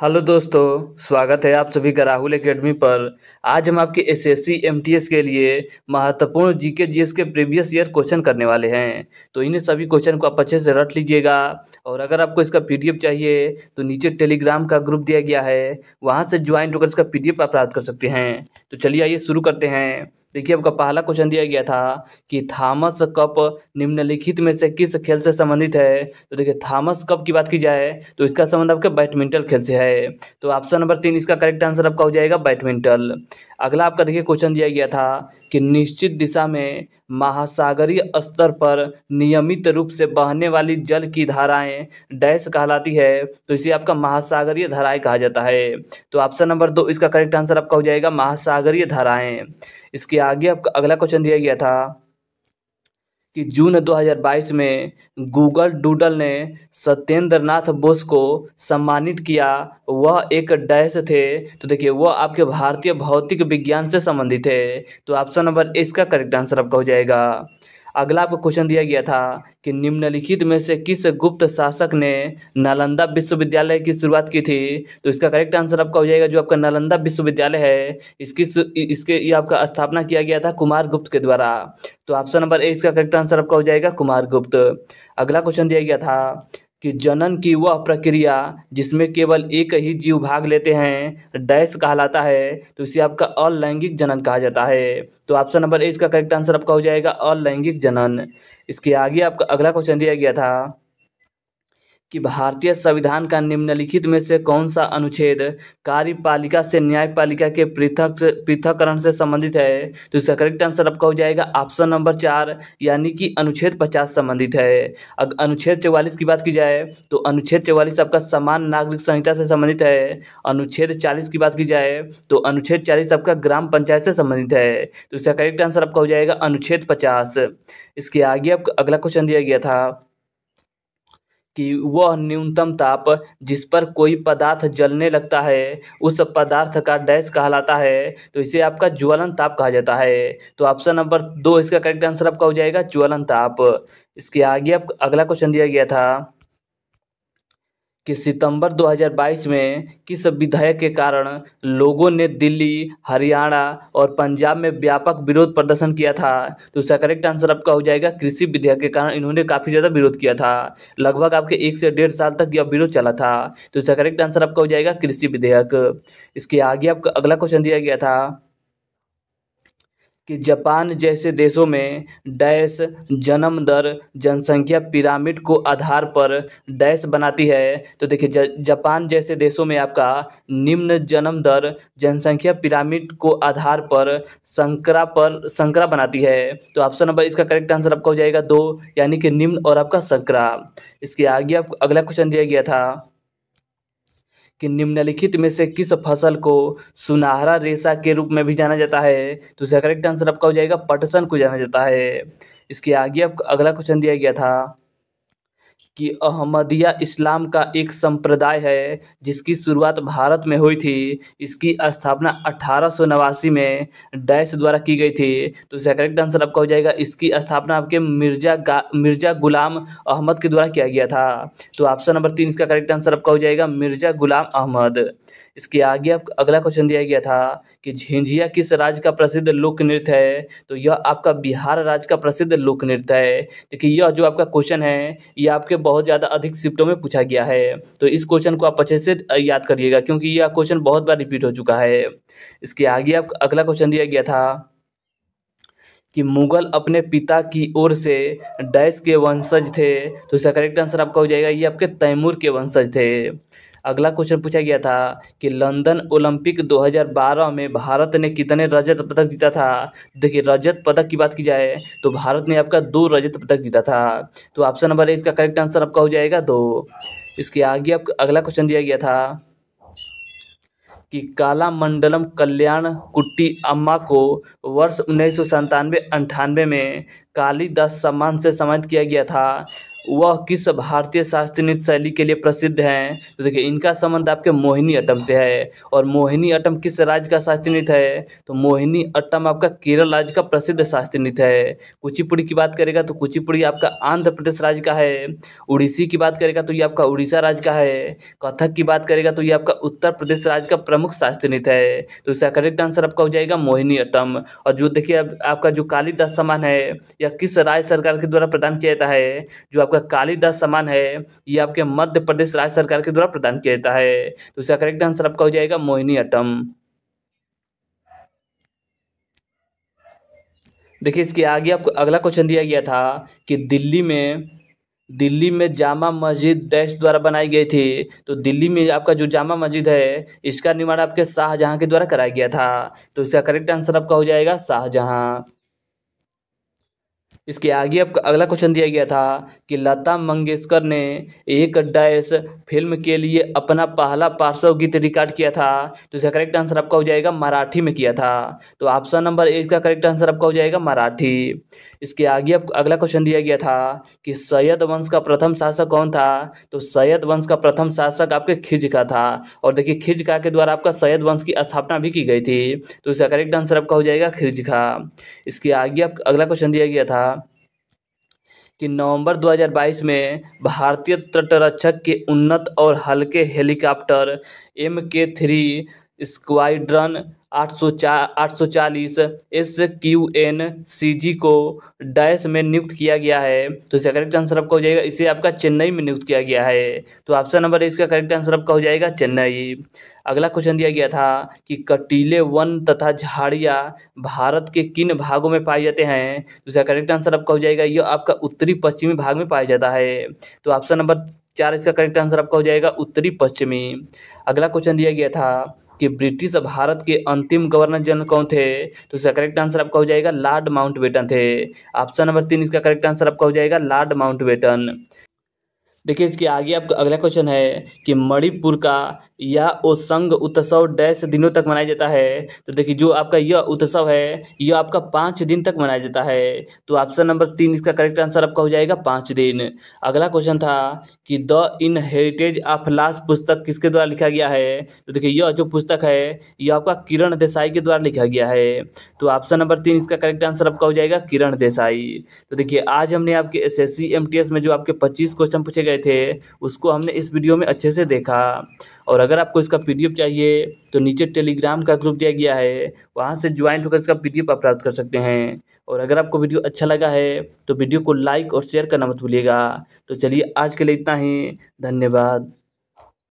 Hello दोस्तों, स्वागत है आप सभी का राहुल एकेडमी पर। आज हम आपके एसएससी एमटीएस के लिए महत्वपूर्ण जीके जीएस के प्रीवियस ईयर क्वेश्चन करने वाले हैं। तो इन्हें सभी क्वेश्चन को आप अच्छे से रट लीजिएगा। और अगर आपको इसका पीडीएफ चाहिए तो नीचे टेलीग्राम का ग्रुप दिया गया है, वहाँ से ज्वाइन होकर इसका पीडीएफ आप प्राप्त कर सकते हैं। तो चलिए आइए शुरू करते हैं। देखिए, आपका पहला क्वेश्चन दिया गया था कि थॉमस कप निम्नलिखित में से किस खेल से संबंधित है। तो देखिए, थॉमस कप की बात की जाए तो इसका संबंध आपके बैडमिंटन खेल से है। तो ऑप्शन नंबर 3 इसका करेक्ट आंसर आपका हो जाएगा बैडमिंटन। अगला आपका देखिए क्वेश्चन दिया गया था कि निश्चित दिशा में महासागरीय स्तर पर नियमित रूप से बहने वाली जल की धाराएं डैश कहलाती है। तो इसे आपका महासागरीय धाराएं कहा जाता है। तो ऑप्शन नंबर 2 इसका करेक्ट आंसर आपका हो जाएगा महासागरीय धाराएं। इसके आगे आपका अगला क्वेश्चन दिया गया था कि जून 2022 में गूगल डूडल ने सत्येंद्र नाथ बोस को सम्मानित किया। वह एक डैश थे। तो देखिए, वह आपके भारतीय भौतिक विज्ञान से संबंधित है। तो ऑप्शन नंबर इसका करेक्ट आंसर आपका हो जाएगा। अगला आपको क्वेश्चन दिया गया था कि निम्नलिखित में से किस गुप्त शासक ने नालंदा विश्वविद्यालय की शुरुआत की थी। तो इसका करेक्ट आंसर आपका हो जाएगा जो आपका नालंदा विश्वविद्यालय है, इसके ये आपका स्थापना किया गया था कुमार गुप्त के द्वारा। तो ऑप्शन नंबर ए इसका करेक्ट आंसर आपका हो जाएगा कुमार गुप्त। अगला क्वेश्चन दिया गया था कि जनन की वह प्रक्रिया जिसमें केवल एक ही जीव भाग लेते हैं डैश कहलाता है। तो इसे आपका अलैंगिक जनन कहा जाता है। तो ऑप्शन नंबर ए इसका करेक्ट आंसर आपका हो जाएगा अलैंगिक जनन। इसके आगे आपका अगला क्वेश्चन दिया गया था कि भारतीय संविधान का निम्नलिखित में से कौन सा अनुच्छेद कार्यपालिका से न्यायपालिका के पृथककरण से संबंधित है। तो इसका करेक्ट आंसर आपका हो जाएगा ऑप्शन नंबर 4 यानी कि अनुच्छेद 50 संबंधित है। अगर अनुच्छेद 44 की बात की जाए तो अनुच्छेद 44 आपका समान नागरिक संहिता से संबंधित है। अनुच्छेद 40 की बात की जाए तो अनुच्छेद 40 आपका ग्राम पंचायत से संबंधित है। तो इसका करेक्ट आंसर आपका हो जाएगा अनुच्छेद 50। इसके आगे आपका अगला क्वेश्चन दिया गया था कि वह न्यूनतम ताप जिस पर कोई पदार्थ जलने लगता है उस पदार्थ का डैश कहलाता है। तो इसे आपका ज्वलन ताप कहा जाता है। तो ऑप्शन नंबर 2 इसका करेक्ट आंसर आपका हो जाएगा ज्वलन ताप। इसके आगे आप अगला क्वेश्चन दिया गया था कि सितंबर 2022 में किस विधेयक के कारण लोगों ने दिल्ली, हरियाणा और पंजाब में व्यापक विरोध प्रदर्शन किया था। तो इसका करेक्ट आंसर आपका हो जाएगा कृषि विधेयक के कारण इन्होंने काफ़ी ज़्यादा विरोध किया था। लगभग आपके 1 से 1.5 साल तक यह विरोध चला था। तो इसका करेक्ट आंसर आपका हो जाएगा कृषि विधेयक। इसके आगे आपका अगला क्वेश्चन दिया गया था कि जापान जैसे देशों में डैश जन्म दर जनसंख्या पिरामिड को आधार पर डैश बनाती है। तो देखिए, जापान जैसे देशों में आपका निम्न जन्म दर जनसंख्या पिरामिड को आधार पर संकरा बनाती है। तो ऑप्शन नंबर इसका करेक्ट आंसर आपका हो जाएगा 2 यानी कि निम्न और आपका संकरा। इसके आगे आपको अगला क्वेश्चन दिया गया था कि निम्नलिखित में से किस फसल को सुनहरा रेशा के रूप में भी जाना जाता है। तो इसका करेक्ट आंसर आपका हो जाएगा पटसन को जाना जाता है। इसके आगे आपको अगला क्वेश्चन दिया गया था कि अहमदिया इस्लाम का एक संप्रदाय है जिसकी शुरुआत भारत में हुई थी। इसकी स्थापना 1889 में डैश द्वारा की गई थी। तो इसका करेक्ट आंसर आपका हो जाएगा इसकी स्थापना आपके मिर्जा गुलाम अहमद के द्वारा किया गया था। तो ऑप्शन नंबर 3 इसका करेक्ट आंसर आपका हो जाएगा मिर्जा गुलाम अहमद। इसके आगे आप अगला क्वेश्चन दिया गया था कि झिंझिया किस राज्य का प्रसिद्ध लोक नृत्य है। तो यह आपका बिहार राज्य का प्रसिद्ध लोक नृत्य है। देखिए, यह जो आपका क्वेश्चन है ये आपके बहुत ज़्यादा अधिक शिफ्टों में पूछा गया है। तो इस क्वेश्चन को आप अच्छे से याद करिएगा क्योंकि यह क्वेश्चन बहुत बार रिपीट हो चुका है। इसके आगे आप अगला क्वेश्चन दिया गया था कि मुगल अपने पिता की ओर से डैश के वंशज थे। तो इसका करेक्ट आंसर आपका हो जाएगा ये आपके तैमूर के वंशज थे। अगला क्वेश्चन पूछा गया था कि लंदन ओलंपिक 2012 में भारत ने कितने रजत पदक जीता था। देखिए, रजत पदक की बात की जाए तो भारत ने आपका 2 रजत पदक जीता था। तो ऑप्शन नंबर ए इसका करेक्ट आंसर आपका हो जाएगा 2। इसके आगे आपका अगला क्वेश्चन दिया गया था कि काला मंडलम कल्याण कुट्टी अम्मा को वर्ष 1997-98 में कालिदास सम्मान से सम्मानित किया गया था। वह किस भारतीय शास्त्रीय नृत्य शैली के लिए प्रसिद्ध हैं? तो देखिए इनका संबंध आपके मोहिनीअट्टम से है। और मोहिनीअट्टम किस राज्य का शास्त्रीय नृत्य है? तो मोहिनीअट्टम आपका केरल राज्य का प्रसिद्ध शास्त्रीय नृत्य है। कुचिपुड़ी की बात करेगा तो कुचिपुड़ी आपका आंध्र प्रदेश राज्य का है। उड़ीसी की बात करेगा तो ये आपका उड़ीसा राज्य का है। कथक की बात करेगा तो ये आपका उत्तर प्रदेश राज्य का प्रमुख शास्त्रीय नृत्य है। तो इसका करेक्ट आंसर आपका हो जाएगा मोहिनीअट्टम। और जो देखिए अब आपका जो कालिदास सम्मान है यह किस राज्य सरकार के द्वारा प्रदान किया जाता है? जो आपका कालिदास सम्मान है ये आपके मध्य प्रदेश राज्य सरकार के द्वारा प्रदान किया जाता है। तो इसका करेक्ट आंसर आपका हो जाएगा मोहिनीअट्टम। देखिए इसके आगे आपको अगला क्वेश्चन दिया गया था कि दिल्ली में जामा मस्जिद डैश द्वारा बनाई गई थी। तो दिल्ली में आपका जो जामा मस्जिद है इसका निर्माण आपके शाहजहां के द्वारा कराया गया था। तो इसका करेक्ट आंसर आपका हो जाएगा शाहजहां। इसके आगे आपका अगला क्वेश्चन दिया गया था कि लता मंगेशकर ने एक डैश फिल्म के लिए अपना पहला पार्श्व गीत रिकॉर्ड किया था। तो इसका करेक्ट आंसर आपका हो जाएगा मराठी में किया था। तो ऑप्शन नंबर ए इसका करेक्ट आंसर आपका हो जाएगा मराठी। इसके आगे आपको अगला क्वेश्चन दिया गया था कि सैयद वंश का प्रथम शासक कौन था? तो सैयद वंश का प्रथम शासक आपके खिजका था। और देखिए खिजका के द्वारा आपका सैयद वंश की स्थापना भी की गई थी। तो इसका करेक्ट आंसर आपका हो जाएगा खिजका। इसके आगे आप अगला क्वेश्चन दिया गया था कि नवंबर 2022 में भारतीय तटरक्षक के उन्नत और हल्के हेलीकॉप्टर MK3 स्क्वाड्रन 840 SQNCG को डैश में नियुक्त किया गया है। तो इसका करेक्ट आंसर आपका हो जाएगा इसे आपका चेन्नई में नियुक्त किया गया है। तो ऑप्शन नंबर इसका करेक्ट आंसर आपका हो जाएगा चेन्नई। अगला क्वेश्चन दिया गया था कि कटीले वन तथा झाड़ियाँ भारत के किन भागों में पाए जाते हैं? तो इसका करेक्ट आंसर आपका हो जाएगा यह आपका उत्तरी पश्चिमी भाग में पाया जाता है। तो ऑप्शन नंबर 4 इसका करेक्ट आंसर आपका हो जाएगा उत्तरी पश्चिमी। अगला क्वेश्चन दिया गया था कि ब्रिटिश भारत के अंतिम गवर्नर जनरल कौन थे? तो इसका करेक्ट आंसर आपका हो जाएगा लॉर्ड माउंटबेटन थे। ऑप्शन नंबर 3 इसका करेक्ट आंसर आपका हो जाएगा लॉर्ड माउंटबेटन। देखिए इसके आगे आपका अगला क्वेश्चन है कि मणिपुर का यह ओसंग उत्सव डैश दिनों तक मनाया जाता है। तो देखिए जो आपका यह उत्सव है यह आपका 5 दिन तक मनाया जाता है। तो ऑप्शन नंबर 3 इसका करेक्ट आंसर आपका हो जाएगा 5 दिन। अगला क्वेश्चन था कि the in heritage of last पुस्तक किसके द्वारा लिखा गया है? तो देखिए यह जो पुस्तक है यह आपका किरण देसाई के द्वारा लिखा गया है। तो ऑप्शन नंबर 3 इसका करेक्ट आंसर आपका हो जाएगा किरण देसाई। तो देखिए आज हमने आपके SSC MTS में जो आपके 25 क्वेश्चन पूछे गए थे उसको हमने इस वीडियो में अच्छे से देखा। और अगर आपको इसका PDF चाहिए तो नीचे टेलीग्राम का ग्रुप दिया गया है, वहाँ से ज्वाइन होकर इसका PDF आप प्राप्त कर सकते हैं। और अगर आपको वीडियो अच्छा लगा है तो वीडियो को लाइक और शेयर करना मत भूलिएगा। तो चलिए आज के लिए इतना ही, धन्यवाद।